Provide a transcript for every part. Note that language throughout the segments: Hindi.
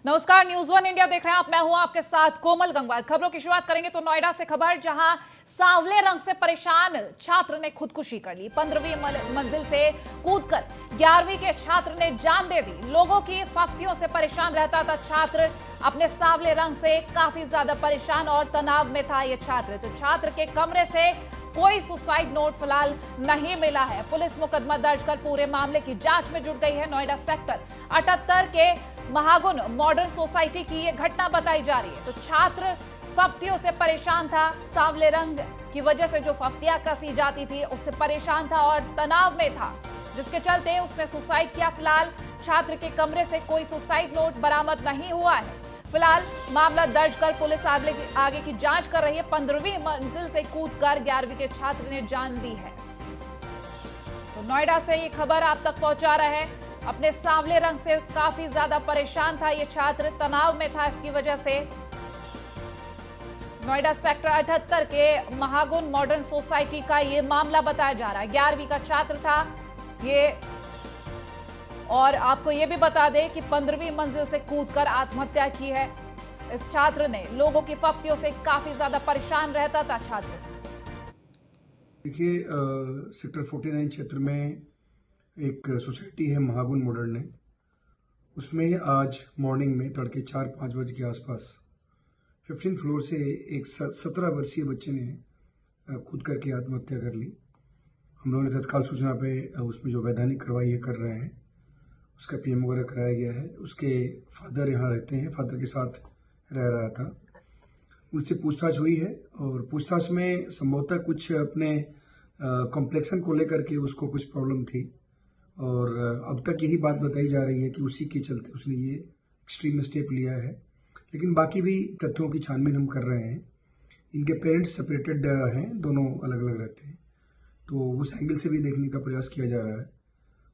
नमस्कार, न्यूज वन इंडिया देख रहे हैं आप। मैं हूं आपके साथ कोमल गंगवार। खबरों की शुरुआत करेंगे तो नोएडा से खबर, जहां सांवले रंग से परेशान छात्र ने खुदकुशी कर ली। 15वीं मंजिल से कूदकर 11वीं के छात्र ने जान दे दी। लोगों की फफ्तियों से परेशान रहता था छात्र। अपने सांवले रंग से काफी ज्यादा परेशान और तनाव में था ये छात्र। तो छात्र के कमरे से कोई सुसाइड नोट फिलहाल नहीं मिला है। पुलिस मुकदमा दर्ज कर पूरे मामले की जांच में जुट गई है। नोएडा सेक्टर 78 के महागुन मॉडर्न सोसाइटी की यह घटना बताई जा रही है। तो छात्र फफ्तियों से परेशान था। सांवले रंग की वजह से जो फफ्तियां कसी जाती थी उससे परेशान था और तनाव में था, जिसके चलते उसने सुसाइड किया। फिलहाल छात्र के कमरे से कोई सुसाइड नोट बरामद नहीं हुआ है। फिलहाल मामला दर्ज कर पुलिस आगे की जांच कर रही है। 15वीं मंजिल से कूदकर 11वीं के छात्र ने जान दी है। तो नोएडा से ये खबर आप तक पहुंचा रहे हैं। अपने सांवले रंग से काफी ज्यादा परेशान था ये छात्र, तनाव में था। इसकी वजह से नोएडा सेक्टर 78 के महागुन मॉडर्न सोसाइटी का ये मामला बताया जा रहा है। 11वीं का छात्र था ये, और आपको ये भी बता दें कि 15वीं मंजिल से कूदकर आत्महत्या की है इस छात्र ने। लोगों की फफ्तियों से काफी ज्यादा परेशान रहता था छात्र। देखिए, सेक्टर 49 क्षेत्र में एक सोसाइटी है महागुन मॉडर्न है। उसमें आज मॉर्निंग में तड़के 4-5 बजे के आसपास 15 फ्लोर से एक 17 वर्षीय बच्चे ने कूद करके आत्महत्या कर ली। हम लोगों ने तत्काल सूचना पे उसमें जो वैधानिक कार्रवाई ये कर रहे हैं, उसका पीएम वगैरह कराया गया है। उसके फादर यहाँ रहते हैं, फादर के साथ रह रहा था। उनसे पूछताछ हुई है और पूछताछ में संभवतः कुछ अपने कॉम्प्लेक्शन को लेकर के उसको कुछ प्रॉब्लम थी, और अब तक यही बात बताई जा रही है कि उसी के चलते उसने ये एक्सट्रीम स्टेप लिया है। लेकिन बाकी भी तथ्यों की छानबीन हम कर रहे हैं। इनके पेरेंट्स सेपरेटेड हैं, दोनों अलग अलग रहते हैं, तो उस एंगल से भी देखने का प्रयास किया जा रहा है।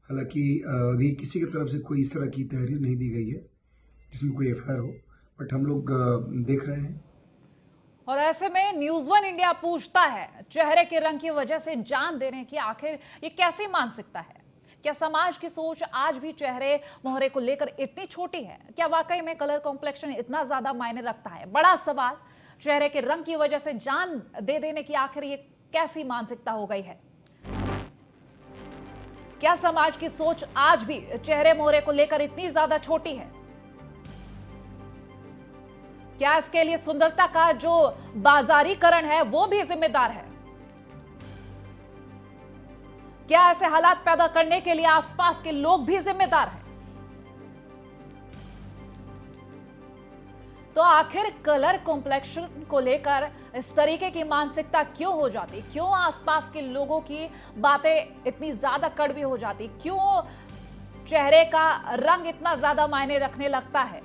हालांकि अभी किसी की तरफ से कोई इस तरह की तहरीर नहीं दी गई है जिसमें कोई एफआईआर हो, बट हम लोग देख रहे हैं। और ऐसे में न्यूज वन इंडिया पूछता है, चेहरे के रंग की वजह से जान देने की आखिर ये कैसी मानसिकता है? क्या समाज की सोच आज भी चेहरे मोहरे को लेकर इतनी छोटी है? क्या वाकई में कलर कॉम्प्लेक्शन इतना ज्यादा मायने रखता है? बड़ा सवाल। चेहरे के रंग की वजह से जान दे देने की आखिर ये कैसी मानसिकता हो गई है? क्या समाज की सोच आज भी चेहरे मोहरे को लेकर इतनी ज्यादा छोटी है? क्या इसके लिए सुंदरता का जो बाजारीकरण है वो भी जिम्मेदार है? क्या ऐसे हालात पैदा करने के लिए आसपास के लोग भी जिम्मेदार हैं? तो आखिर कलर कॉम्प्लेक्शन को लेकर इस तरीके की मानसिकता क्यों हो जाती? क्यों आसपास के लोगों की बातें इतनी ज्यादा कड़वी हो जाती? क्यों चेहरे का रंग इतना ज्यादा मायने रखने लगता है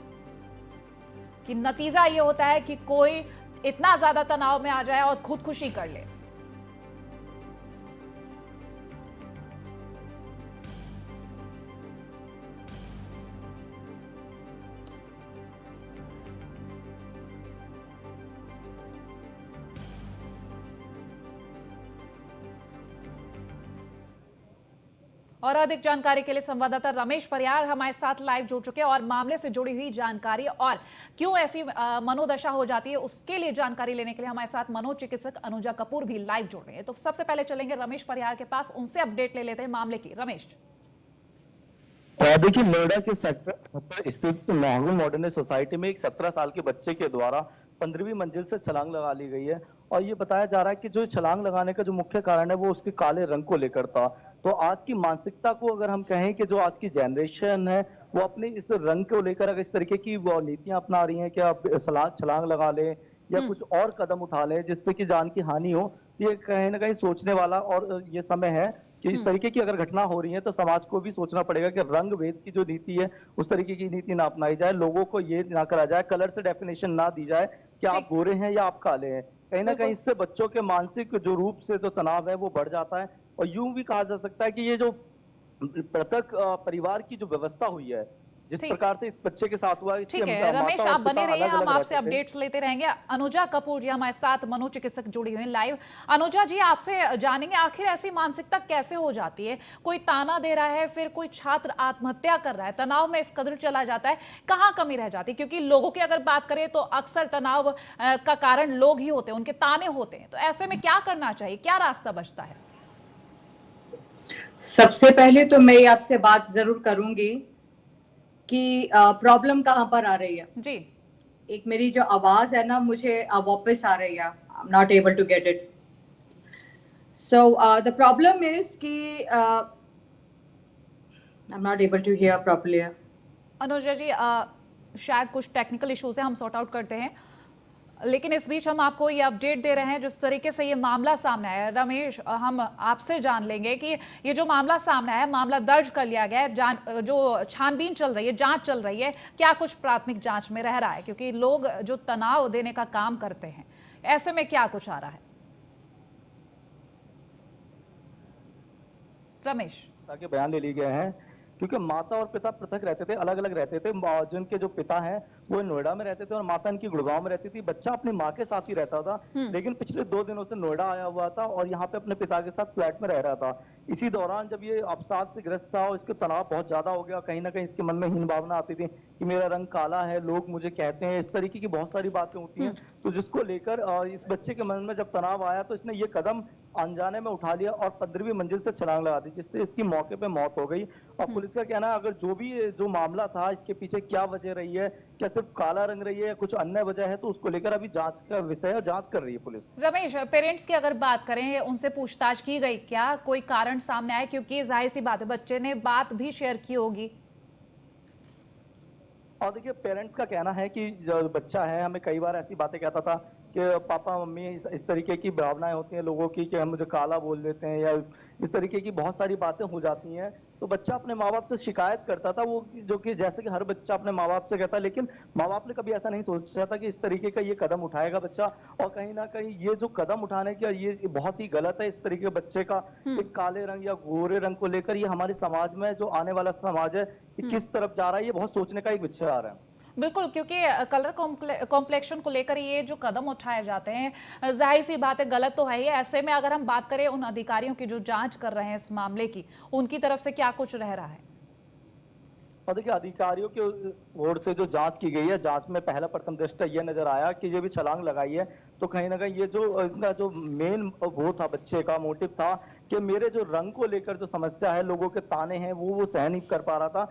कि नतीजा ये होता है कि कोई इतना ज्यादा तनाव में आ जाए और खुदकुशी कर ले? और अधिक जानकारी के लिए संवाददाता रमेश परियार हमारे साथ लाइव जुड़ चुके हैं और मामले से जुड़ी हुई जानकारी और क्यों ऐसी मनोदशा हो जाती है उसके लिए जानकारी लेने के लिए हमारे साथ मनोचिकित्सक अनुजा कपूर भी लाइव जुड़ रहे हैं। तो सबसे पहले चलेंगे रमेश परियार के पास, उनसे अपडेट ले लेते हैं मामले की। रमेश, देखिए, नोएडा के सेक्टर स्थित महागुन मॉडर्न सोसाइटी में एक 17 साल के बच्चे के द्वारा 15वीं मंजिल से छलांग लगा ली गई है। और ये बताया जा रहा है कि जो छलांग लगाने का जो मुख्य कारण है वो उसके काले रंग को लेकर था। तो आज की मानसिकता को अगर हम कहें कि जो आज की जनरेशन है वो अपने इस रंग को लेकर अगर इस तरीके की वो नीतियां अपना रही हैं कि आप छलांग लगा लें या कुछ और कदम उठा लें जिससे कि जान की हानि हो, ये कहीं ना कहीं सोचने वाला और ये समय है कि इस तरीके की अगर घटना हो रही है तो समाज को भी सोचना पड़ेगा कि रंग भेद की जो नीति है उस तरीके की नीति ना अपनाई जाए। लोगों को ये ना करा जाए, कलर से डेफिनेशन ना दी जाए कि आप गोरे हैं या आप काले हैं। कहीं ना कहीं इससे बच्चों के मानसिक जो रूप से जो तनाव है वो बढ़ जाता है। और यूं भी कहा जा सकता है कि ये जो पृथक परिवार की जो व्यवस्था हुई है जिस ठीक। प्रकार से इस बच्चे के साथ हुआ, इसके ठीक है रमेश, माता और आप बने पिता रहिए, अलग हम अलग आपसे रहते थे। अपडेट्स लेते रहेंगे। अनुजा कपूर जी हमारे साथ मनोचिकित्सक जुड़ी हुई हैं लाइव। अनुजा जी, आपसे जानेंगे आखिर ऐसी मानसिकता कैसे हो जाती है? कोई ताना दे रहा है, फिर कोई छात्र आत्महत्या कर रहा है, तनाव में इस कदर चला जाता है, कहाँ कमी रह जाती है? क्योंकि लोगों की अगर बात करें तो अक्सर तनाव का कारण लोग ही होते हैं, उनके ताने होते हैं, तो ऐसे में क्या करना चाहिए, क्या रास्ता बचता है? सबसे पहले तो मैं आपसे बात जरूर करूंगी कि प्रॉब्लम कहाँ पर आ रही है। जी। एक मेरी जो आवाज है ना, मुझे वापस आ रही है, I am not able to get it. So the problem is कि I am not able to hear properly. Anuja ji, शायद कुछ टेक्निकल इश्यूज है, हम सॉर्ट आउट करते हैं। लेकिन इस बीच हम आपको ये अपडेट दे रहे हैं जिस तरीके से ये मामला सामने आया है। रमेश, हम आपसे जान लेंगे कि ये जो मामला सामने आया है, मामला दर्ज कर लिया गया है, जो छानबीन चल रही है, जांच चल रही है, क्या कुछ प्राथमिक जांच में रह रहा है? क्योंकि लोग जो तनाव देने का काम करते हैं, ऐसे में क्या कुछ आ रहा है? रमेश, के बयान ले लिए गए हैं, क्योंकि माता और पिता पृथक रहते थे, अलग अलग रहते थे। जिनके जो पिता हैं वो नोएडा में रहते थे और माता इनकी गुड़गांव में रहती थी। बच्चा अपनी माँ के साथ ही रहता था, लेकिन पिछले 2 दिनों से नोएडा आया हुआ था और यहाँ पे अपने पिता के साथ फ्लैट में रह रहा था। इसी दौरान जब ये अवसाद से ग्रस्त था और इसके तनाव बहुत ज्यादा हो गया, कहीं ना कहीं इसके मन में हीन भावना आती थी कि मेरा रंग काला है, लोग मुझे कहते हैं, इस तरीके की बहुत सारी बातें होती हैं। तो जिसको लेकर इस बच्चे के मन में जब तनाव आया तो इसने ये कदम अनजाने में उठा लिया और 15वीं मंजिल से छलांग लगा दी, जिससे इसकी मौके पे मौत हो गई। और पुलिस का कहना है अगर जो मामला था, इसके पीछे क्या वजह रही है, क्या सिर्फ काला रंग रही है या कुछ अन्य वजह है, तो उसको लेकर अभी जांच का विषय है, जांच कर रही है पुलिस। रमेश, पेरेंट्स की अगर बात करें, उनसे पूछताछ की गई क्या? कोई कारण सामने आया? क्योंकि जाहिर सी बात है, बच्चे ने बात भी शेयर की होगी। और देखिए, पेरेंट्स का कहना है कि जो बच्चा है हमें कई बार ऐसी बातें कहता था कि पापा मम्मी इस तरीके की भावनाएं होती हैं लोगों की कि हम मुझे काला बोल देते हैं, या इस तरीके की बहुत सारी बातें हो जाती हैं। तो बच्चा अपने माँ बाप से शिकायत करता था, वो जो कि जैसे कि हर बच्चा अपने माँ बाप से कहता है, लेकिन माँ बाप ने कभी ऐसा नहीं सोचा था कि इस तरीके का ये कदम उठाएगा बच्चा। और कहीं ना कहीं ये जो कदम उठाने का ये बहुत ही गलत है। इस तरीके के बच्चे का एक काले रंग या गोरे रंग को लेकर ये हमारे समाज में जो आने वाला समाज है ये किस तरफ जा रहा है, ये बहुत सोचने का एक विषय आ रहा है। बिल्कुल, क्योंकि कलर कॉम्प्लेक्शन को लेकर ये जो कदम उठाए जाते हैं, जाहिर सी बात है गलत तो है ही। ऐसे में अगर हम बात करें उन अधिकारियों की जो जांच कर रहे हैं इस मामले की, उनकी तरफ से क्या कुछ रह रहा है? और देखिए, अधिकारियों की ओर से जो जांच की गई है, जांच में पहला प्रथम दृष्टया ये नजर आया कि ये भी छलांग लगाई है तो कहीं ना कहीं ये जो इनका जो मेन वो था, बच्चे का मोटिव था कि मेरे जो रंग को लेकर जो समस्या है, लोगों के ताने हैं, वो सहन नहीं कर पा रहा था।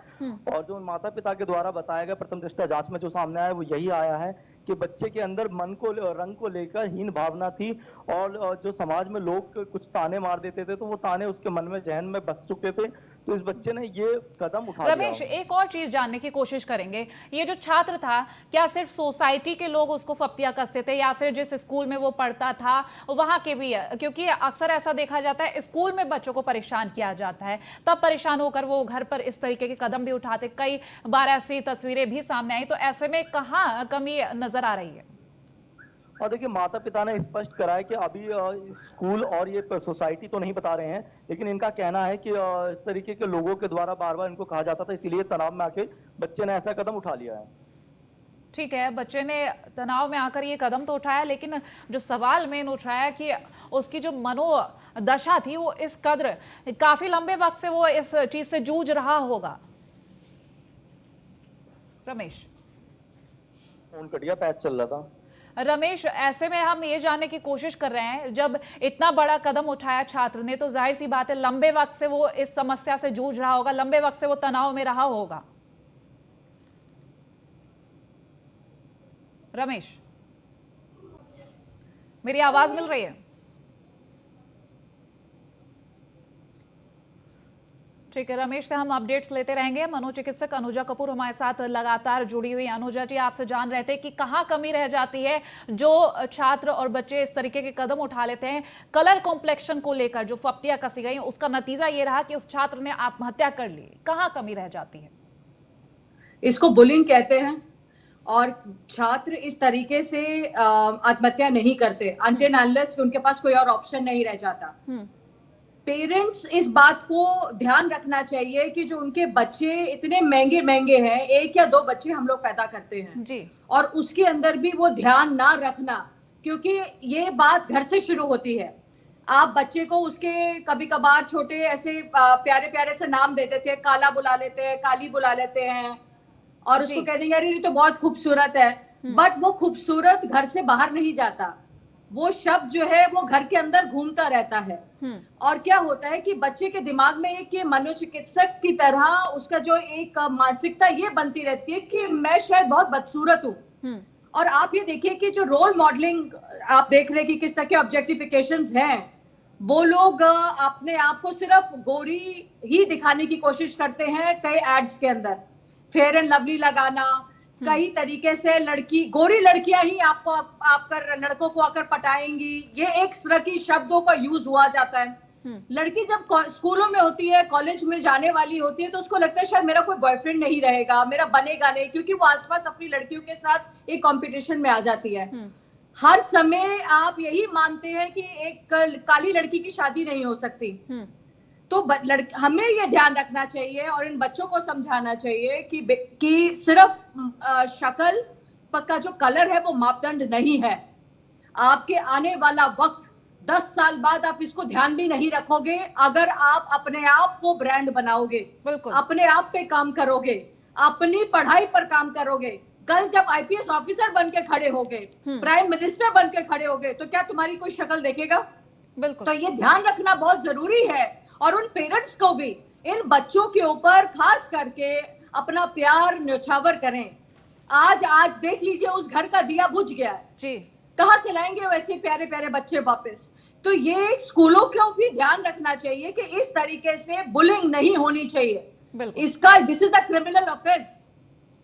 और जो माता पिता के द्वारा बताया गया प्रथम दृष्टया जांच में जो सामने आया वो यही आया है कि बच्चे के अंदर मन को रंग को लेकर हीन भावना थी और जो समाज में लोग कुछ ताने मार देते थे तो वो ताने उसके मन में जहन में बस चुके थे। तो इस बच्चे ने ये कदम उठा लिया। रमेश, एक और चीज जानने की कोशिश करेंगे, ये जो छात्र था क्या सिर्फ सोसाइटी के लोग उसको फप्तियां कसते थे या फिर जिस स्कूल में वो पढ़ता था वहां के भी? क्योंकि अक्सर ऐसा देखा जाता है स्कूल में बच्चों को परेशान किया जाता है, तब परेशान होकर वो घर पर इस तरीके के कदम भी उठाते। कई बार ऐसी तस्वीरें भी सामने आई, तो ऐसे में कहाँ कमी नजर आ रही है? और देखिए, माता पिता ने स्पष्ट करा है कि अभी स्कूल और ये सोसाइटी तो नहीं बता रहे हैं, लेकिन इनका कहना है कि इस तरीके के लोगों के द्वारा बार बार इनको कहा जाता था, इसीलिए तनाव में आके बच्चे ने ऐसा कदम उठा लिया है। ठीक है, बच्चे ने तनाव में आकर ये कदम तो उठाया, लेकिन जो सवाल मेन उठाया कि उसकी जो मनोदशा थी वो इस कदर काफी लंबे वक्त से वो इस चीज से जूझ रहा होगा। रमेश, फोन कट गया, पैच चल रहा था। रमेश, ऐसे में हम ये जानने की कोशिश कर रहे हैं, जब इतना बड़ा कदम उठाया छात्र ने तो जाहिर सी बात है लंबे वक्त से वो इस समस्या से जूझ रहा होगा, लंबे वक्त से वो तनाव में रहा होगा। रमेश, मेरी आवाज मिल रही है? ठीक है, रमेश से हम अपडेट्स लेते रहेंगे। मनोचिकित्सक अनुजा कपूर हमारे साथ लगातार जुड़ी हुई। अनुजा जी, आपसे जान रहे थे कि कहाँ कमी रह जाती है जो छात्र और बच्चे इस तरीके के कदम उठा लेते हैं, कलर कॉम्प्लेक्शन को लेकर जो फप्तियां कसी गई उसका नतीजा ये रहा कि उस छात्र ने आत्महत्या कर ली। कहाँ कमी रह जाती है? इसको बुलिंग कहते हैं और छात्र इस तरीके से आत्महत्या नहीं करते अनटिल अनलेस उनके पास कोई और ऑप्शन नहीं रह जाता। पेरेंट्स इस बात को ध्यान रखना चाहिए कि जो उनके बच्चे इतने महंगे महंगे हैं, 1 या 2 बच्चे हम लोग पैदा करते हैं जी। और उसके अंदर भी वो ध्यान ना रखना, क्योंकि ये बात घर से शुरू होती है। आप बच्चे को उसके कभी कभार छोटे ऐसे प्यारे प्यारे से नाम दे देते हैं, काला बुला लेते हैं, काली बुला लेते हैं और उसको कह देंगे अरे ये तो बहुत खूबसूरत है, बट वो खूबसूरत घर से बाहर नहीं जाता, वो शब्द जो है वो घर के अंदर घूमता रहता है। और क्या होता है कि बच्चे के दिमाग में एक ये मनोचिकित्सक की तरह उसका जो एक मानसिकता ये बनती रहती है कि मैं शायद बहुत बदसूरत हूँ। और आप ये देखिए कि जो रोल मॉडलिंग आप देख रहे हैं कि किस तरह के ऑब्जेक्टिफिकेशंस हैं, वो लोग अपने आप को सिर्फ गोरी ही दिखाने की कोशिश करते हैं कई एड्स के अंदर, फेयर एंड लवली लगाना, कई तरीके से लड़की गोरी लड़कियां ही आपको आकर लड़कों को आकर पटाएंगी, ये एक तरह की शब्दों का यूज हुआ जाता है। लड़की जब स्कूलों में होती है, कॉलेज में जाने वाली होती है, तो उसको लगता है शायद मेरा कोई बॉयफ्रेंड नहीं रहेगा, मेरा बनेगा नहीं, क्योंकि वो आसपास अपनी लड़कियों के साथ एक कंपटीशन में आ जाती है। हर समय आप यही मानते हैं कि एक काली लड़की की शादी नहीं हो सकती। तो हमें ये ध्यान रखना चाहिए और इन बच्चों को समझाना चाहिए कि सिर्फ शक्ल पक्का जो कलर है वो मापदंड नहीं है। आपके आने वाला वक्त 10 साल बाद आप इसको ध्यान भी नहीं रखोगे अगर आप अपने आप को ब्रांड बनाओगे, अपने आप पे काम करोगे, अपनी पढ़ाई पर काम करोगे। कल जब आईपीएस ऑफिसर बन के खड़े होगे, प्राइम मिनिस्टर बन के खड़े होगे, तो क्या तुम्हारी कोई शक्ल देखेगा? बिल्कुल। तो ये ध्यान रखना बहुत जरूरी है और उन पेरेंट्स को भी इन बच्चों के ऊपर खास करके अपना प्यार न्यौछावर करें। आज देख लीजिए उस घर का दिया बुझ गया है जी, कहां से लाएंगे वैसे प्यारे प्यारे बच्चे वापस? तो ये स्कूलों को भी ध्यान रखना चाहिए कि इस तरीके से बुलिंग नहीं होनी चाहिए। इसका this is a criminal offence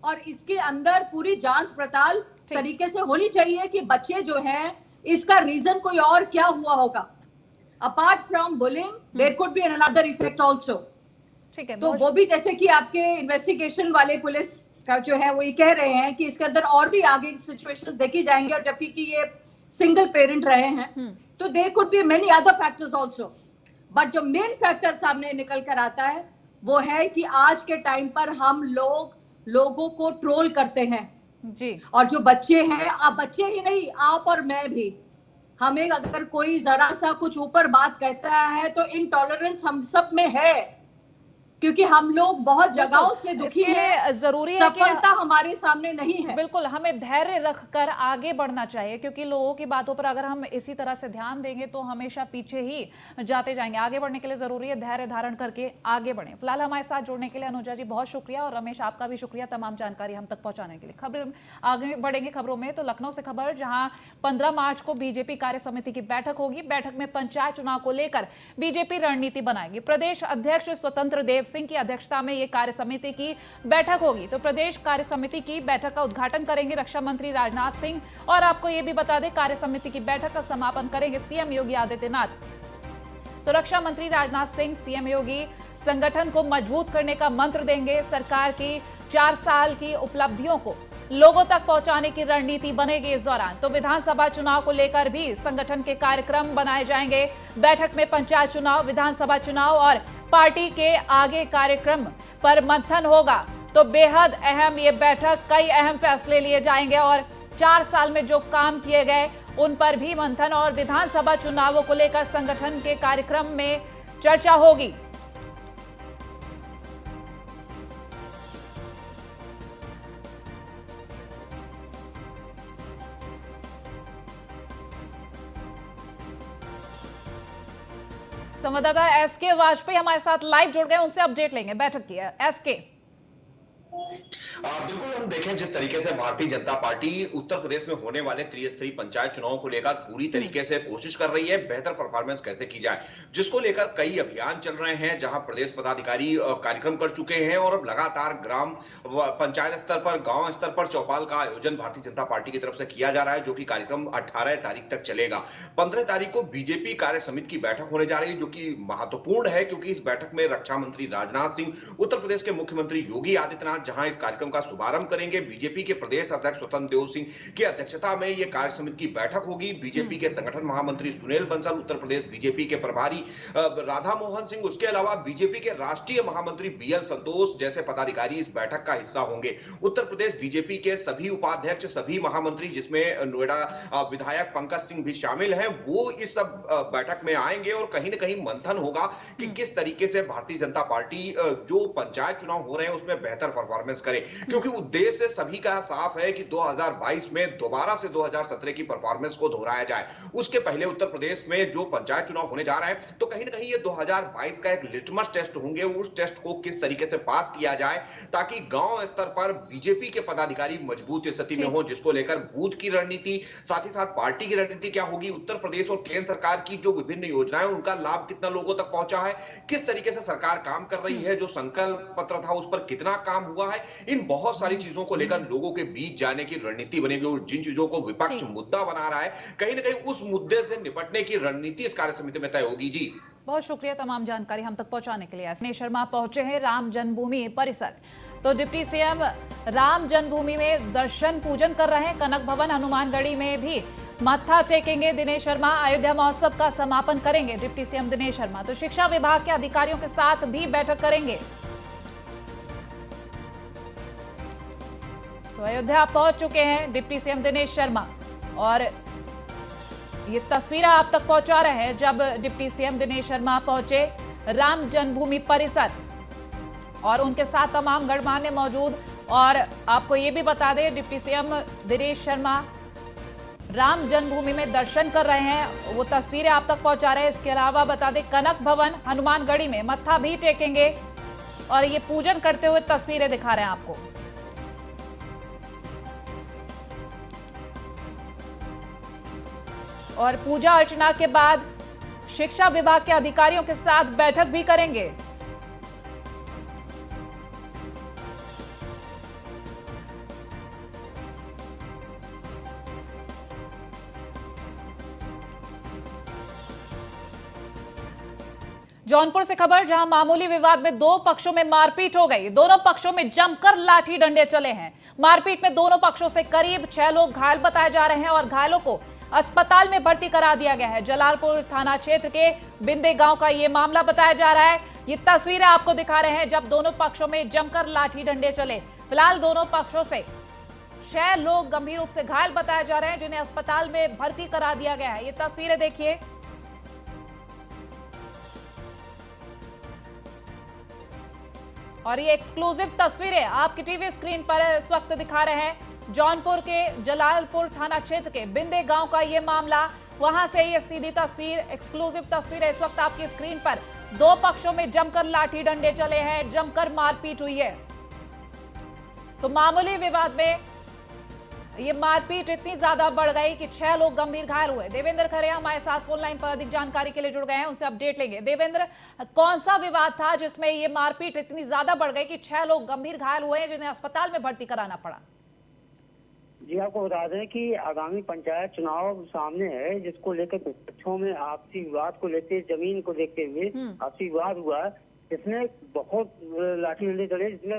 और इसके अंदर पूरी जांच पड़ताल तरीके से होनी चाहिए कि बच्चे जो हैं इसका रीजन कोई और क्या हुआ होगा। Apart from bullying there could be another effect also. ठीक है, तो वो भी जैसे कि आपके इन्वेस्टिगेशन वाले पुलिस का जो है वो ये कह रहे हैं कि इसके अंदर और भी आगे सिचुएशंस देखी जाएंगी, और जबकि कि ये सिंगल पेरेंट रहे हैं तो there could be many other factors also. But जो मेन फैक्टर सामने निकल कर आता है वो है कि आज के टाइम पर हम लोगों को ट्रोल करते हैं जी। और जो बच्चे हैं, आप बच्चे ही नहीं, आप और मैं भी, हमें अगर कोई जरा सा कुछ ऊपर बात कहता है तो इनटॉलरेंस हम सब में है, क्योंकि हम लोग बहुत जगहों से दुखी हैं। जरूरी है सफलता हमारे सामने नहीं है। बिल्कुल, हमें धैर्य रखकर आगे बढ़ना चाहिए, क्योंकि लोगों की बातों पर अगर हम इसी तरह से ध्यान देंगे तो हमेशा पीछे ही जाते जाएंगे। आगे बढ़ने के लिए जरूरी है धैर्य धारण करके आगे बढ़ें। फिलहाल हमारे साथ जुड़ने के लिए अनुजा जी बहुत शुक्रिया, और रमेश आपका भी शुक्रिया तमाम जानकारी हम तक पहुंचाने के लिए। खबर आगे बढ़ेंगे खबरों में, तो लखनऊ से खबर, जहां 15 मार्च को बीजेपी कार्य समिति की बैठक होगी। बैठक में पंचायत चुनाव को लेकर बीजेपी रणनीति बनाएगी। प्रदेश अध्यक्ष स्वतंत्र देव सिंह की अध्यक्षता में यह कार्य समिति की बैठक होगी। तो प्रदेश कार्य समिति की बैठक का उद्घाटन करेंगे रक्षा मंत्री राजनाथ सिंह, और आपको यह भी बता दें कार्य समिति की बैठक का समापन करेंगे सीएम योगी आदित्यनाथ। तो रक्षा मंत्री राजनाथ सिंह, सीएम योगी संगठन को मजबूत करने का मंत्र देंगे। सरकार की 4 साल की उपलब्धियों को लोगों तक पहुंचाने की रणनीति बनेगी इस दौरान। तो विधानसभा चुनाव को लेकर भी संगठन के कार्यक्रम बनाए जाएंगे। बैठक में पंचायत चुनाव, विधानसभा चुनाव और पार्टी के आगे कार्यक्रम पर मंथन होगा। तो बेहद अहम ये बैठक, कई अहम फैसले लिए जाएंगे और 4 साल में जो काम किए गए उन पर भी मंथन, और विधानसभा चुनावों को लेकर संगठन के कार्यक्रम में चर्चा होगी। संवाददाता एसके वाजपेयी हमारे साथ लाइव जुड़ गए, उनसे अपडेट लेंगे बैठक की। एसके, बिल्कुल, हम देखें जिस तरीके से भारतीय जनता पार्टी उत्तर प्रदेश में होने वाले त्रिस्तरीय पंचायत चुनावों को लेकर पूरी तरीके से कोशिश कर रही है, बेहतर परफॉर्मेंस कैसे की जाए, जिसको लेकर कई अभियान चल रहे हैं, जहां प्रदेश पदाधिकारी कार्यक्रम कर चुके हैं और अब लगातार ग्राम पंचायत स्तर पर, गांव स्तर पर चौपाल का आयोजन भारतीय जनता पार्टी की तरफ से किया जा रहा है, जो कि कार्यक्रम 18 तारीख तक चलेगा। 15 तारीख को बीजेपी कार्य समिति की बैठक होने जा रही है, जो कि महत्वपूर्ण है, क्योंकि इस बैठक में रक्षा मंत्री राजनाथ सिंह, उत्तर प्रदेश के मुख्यमंत्री योगी आदित्यनाथ जहां इस कार्यक्रम का शुभारंभ करेंगे। बीजेपी के प्रदेश अध्यक्ष स्वतंत्र देव सिंह की अध्यक्षता में ये कार्य समिति की बैठक होगी। बीजेपी के संगठन महामंत्री सुनील बंसल, उत्तर प्रदेश बीजेपी के प्रभारी राधा मोहन सिंह, उसके अलावा बीजेपी के राष्ट्रीय महामंत्री बीएल संतोष जैसे पदाधिकारी इस बैठक का हिस्सा होंगे। उत्तर प्रदेश बीजेपी के सभी उपाध्यक्ष, सभी महामंत्री, जिसमें नोएडा विधायक पंकज सिंह भी शामिल हैं, वो इस सब बैठक में आएंगे और कहीं ना कहीं मंथन होगा कि किस तरीके से भारतीय जनता पार्टी जो पंचायत चुनाव हो रहे हैं उसमें बेहतर परफॉर्मेंस करे, क्योंकि उद्देश्य सभी का साफ है कि 2022 में दोबारा से 2017 की परफॉर्मेंस को दोहराया जाए। उसके पहले उत्तर प्रदेश में जो पंचायत चुनाव होने जा रहा है, तो कहीं ना कहीं ये 2022 का एक लिटमस टेस्ट होंगे। उस टेस्ट को किस तरीके से पास किया जाए ताकि गांव स्तर पर बीजेपी के पदाधिकारी मजबूत स्थिति में हो, जिसको लेकर बूथ की रणनीति, साथ ही साथ पार्टी की रणनीति क्या होगी, उत्तर प्रदेश और केंद्र सरकार की जो विभिन्न योजनाएं उनका लाभ कितना लोगों तक पहुंचा है, किस तरीके से सरकार काम कर रही है, जो संकल्प पत्र था उस पर कितना काम हुआ है, इन बहुत सारी चीजों को लेकर लोगों के बीच जाने की रणनीति बनेगी। और जिन चीजों को विपक्ष मुद्दा बना रहा है, कहीं ना कहीं उस मुद्दे से निपटने की रणनीति इस कार्य समिति में तय होगी। जी, बहुत शुक्रिया तमाम जानकारी हम तक पहुंचाने के लिए। दिनेश शर्मा पहुंचे हैं राम जन्मभूमि परिसर। तो डिप्टी सीएम राम जन्मभूमि में दर्शन पूजन कर रहे हैं। कनक भवन हनुमानगढ़ी में भी मत्था टेकेंगे दिनेश शर्मा। अयोध्या महोत्सव का समापन करेंगे डिप्टी सीएम दिनेश शर्मा। तो शिक्षा विभाग के अधिकारियों के साथ भी बैठक करेंगे। तो अयोध्या पहुंच चुके हैं डिप्टी सीएम दिनेश शर्मा और ये तस्वीरें आप तक पहुंचा रहे हैं जब डिप्टी सीएम दिनेश शर्मा पहुंचे राम जन्मभूमि परिसर और उनके साथ तमाम गणमान्य मौजूद। और आपको ये भी बता दें, डिप्टी सीएम दिनेश शर्मा राम जन्मभूमि में दर्शन कर रहे हैं, वो तस्वीरें आप तक पहुंचा रहे हैं। इसके अलावा बता दें, कनक भवन हनुमानगढ़ी में मत्था भी टेकेंगे और ये पूजन करते हुए तस्वीरें दिखा रहे हैं आपको। और पूजा अर्चना के बाद शिक्षा विभाग के अधिकारियों के साथ बैठक भी करेंगे। जौनपुर से खबर, जहां मामूली विवाद में दो पक्षों में मारपीट हो गई। दोनों पक्षों में जमकर लाठी डंडे चले हैं। मारपीट में दोनों पक्षों से करीब 6 लोग घायल बताए जा रहे हैं और घायलों को अस्पताल में भर्ती करा दिया गया है। जलालपुर थाना क्षेत्र के बिंदे गांव का यह मामला बताया जा रहा है। ये तस्वीरें आपको दिखा रहे हैं जब दोनों पक्षों में जमकर लाठी डंडे चले। फिलहाल दोनों पक्षों से 6 लोग गंभीर रूप से घायल बताए जा रहे हैं, जिन्हें अस्पताल में भर्ती करा दिया गया है। ये तस्वीरें देखिए। और ये एक्सक्लूसिव तस्वीरें आपकी टीवी स्क्रीन पर इस वक्त दिखा रहे हैं। जौनपुर के जलालपुर थाना क्षेत्र के बिंदे गांव का ये मामला, वहां से ये सीधी तस्वीर, एक्सक्लूसिव तस्वीर इस वक्त आपकी स्क्रीन पर। दो पक्षों में जमकर लाठी डंडे चले हैं, जमकर मारपीट हुई है। तो मामूली विवाद में ये मारपीट इतनी ज्यादा बढ़ गई कि 6 लोग गंभीर घायल हुए। देवेंद्र खरे हमारे साथ फोन लाइन पर अधिक जानकारी के लिए जुड़ गए हैं, उनसे अपडेट लेंगे। देवेंद्र, कौन सा विवाद था जिसमें ये मारपीट इतनी ज्यादा बढ़ गई कि 6 लोग गंभीर घायल हुए, जिन्हें अस्पताल में भर्ती कराना पड़ा? जी, आपको बता दें कि आगामी पंचायत चुनाव सामने है, जिसको लेकर पक्षों में आपसी विवाद को लेते, जमीन को देखते हुए आपसी विवाद हुआ है, जिसमें बहुत लाठी डंडे चले, जिसमें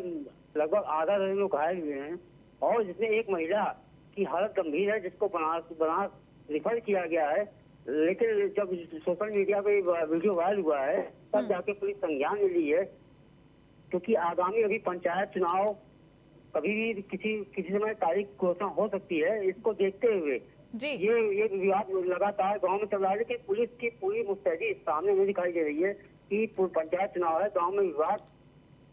लगभग आधा दर्जन लोग घायल हुए हैं और जिसमें एक महिला की हालत गंभीर है, जिसको बनास रिफर किया गया है। लेकिन जब सोशल मीडिया पे वीडियो वायरल हुआ है, तब जाके पुलिस संज्ञान में ली है, क्योंकि आगामी अभी पंचायत चुनाव कभी भी किसी समय तारीख घोषणा हो सकती है। इसको देखते हुए ये विवाद लगातार गांव में चल रहा है, लेकिन पुलिस की पूरी मुस्तैदी सामने नहीं दिखाई दे रही है कि पंचायत चुनाव है, गांव में विवाद,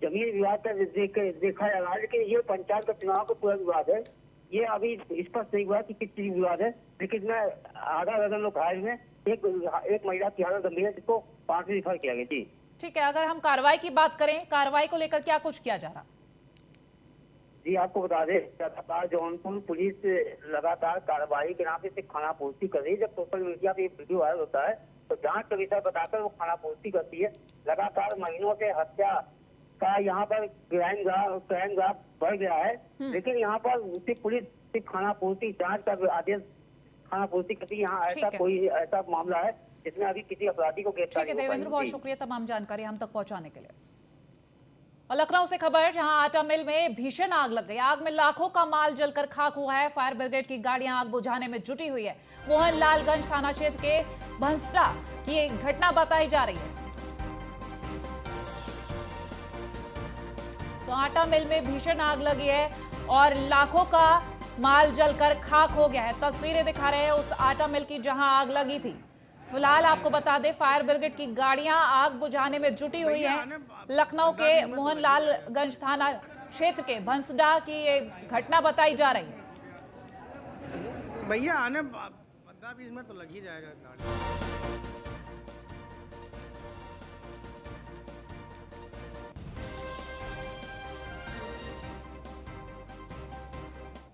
जमीन विवाद का देखा जा रहा है, लेकिन ये पंचायत का चुनाव का पूरा विवाद है। ये अभी स्पष्ट नहीं हुआ कि किस चीज विवाद है, लेकिन इसमें आधा दर्जन लोग घायल में, एक महिला की हालत गंभीर है, जिसको पास में रिफर किया गया। जी ठीक है, अगर हम कार्रवाई की बात करें, कार्रवाई को लेकर क्या कुछ किया जा रहा? जी, आपको बता दें, लगातार जौनपुर पुलिस लगातार कार्रवाई के नाम से खानापूर्ति कर रही है। जब सोशल मीडिया पे वीडियो वायरल होता है तो जांच का विषय बताकर वो खानापूर्ति करती है। लगातार महीनों से हत्या का यहाँ पर क्राइम ग्राफ बढ़ गया है, लेकिन यहाँ पर पुलिस सिर्फ खानापूर्ति जांच का आदेश खानापूर्ति करती है। यहाँ ऐसा मामला है जिसमें अभी किसी अपराधी को गिरफ्तार नहीं हो पाई। देवेंद्र, बहुत शुक्रिया तमाम जानकारी हम तक पहुँचाने के लिए। और लखनऊ से खबर, जहां आटा मिल में भीषण आग लग गई। आग में लाखों का माल जलकर खाक हुआ है। फायर ब्रिगेड की गाड़ियां आग बुझाने में जुटी हुई है। मोहनलालगंज थाना क्षेत्र के भंसडा की एक घटना बताई जा रही है। तो आटा मिल में भीषण आग लगी है और लाखों का माल जलकर खाक हो गया है। तस्वीरें दिखा रहे हैं उस आटा मिल की जहां आग लगी थी। फिलहाल आपको बता दें, फायर ब्रिगेड की गाड़ियां आग बुझाने में जुटी हुई हैं। लखनऊ के मोहनलालगंज थाना क्षेत्र के भंसडा की ये घटना बताई जा रही है। भैया आने 15-20 मिनट तो लग ही जाएगा गाड़ी।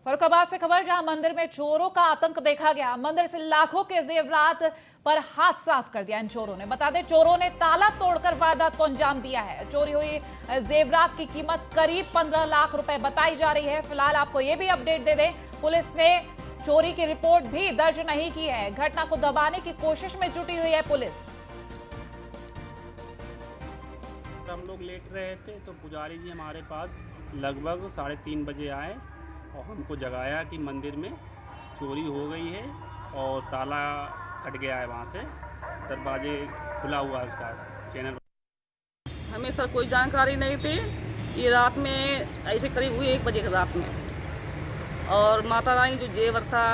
फरुखाबाद से खबर, जहां मंदिर में चोरों का आतंक देखा गया। मंदिर से लाखों के जेवरात पर हाथ साफ कर दिया इन चोरों ने। बता दें, चोरों ने ताला तोड़कर वारदात को अंजाम दिया है। चोरी हुई जेवरात की कीमत करीब 15 लाख रुपए बताई जा रही है। फिलहाल आपको ये भी अपडेट दे दें, पुलिस ने चोरी की रिपोर्ट भी दर्ज नहीं की है। घटना को दबाने की कोशिश में जुटी हुई है पुलिस। हम लोग लेट रहे थे तो पुजारी जी हमारे पास लगभग 3:30 बजे आए और हमको जगाया कि मंदिर में चोरी हो गई है और ताला कट गया है, वहाँ से दरवाजे खुला हुआ है उसका चैनल। हमें सर कोई जानकारी नहीं थी। ये रात में ऐसे करीब हुई 1 बजे की रात में, और माता रानी जो जेवर था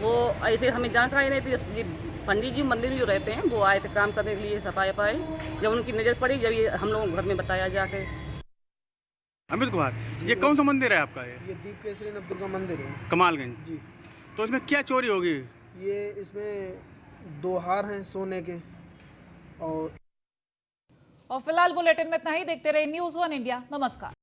वो ऐसे हमें जानकारी नहीं थी। ये पंडित जी मंदिर में जो रहते हैं वो आए थे काम करने के लिए, सफाई वफाई। जब उनकी नज़र पड़ी, जब ये हम लोगों को घर में बताया जाके। अमित कुमार, ये कौन सा मंदिर है आपका? ये दीप केसरी नवदुर्गा का मंदिर है कमालगंज जी। तो इसमें क्या चोरी होगी? ये इसमें 2 हार हैं सोने के। और फिलहाल बुलेटिन में इतना ही। देखते रहे न्यूज़ 1 इंडिया। नमस्कार।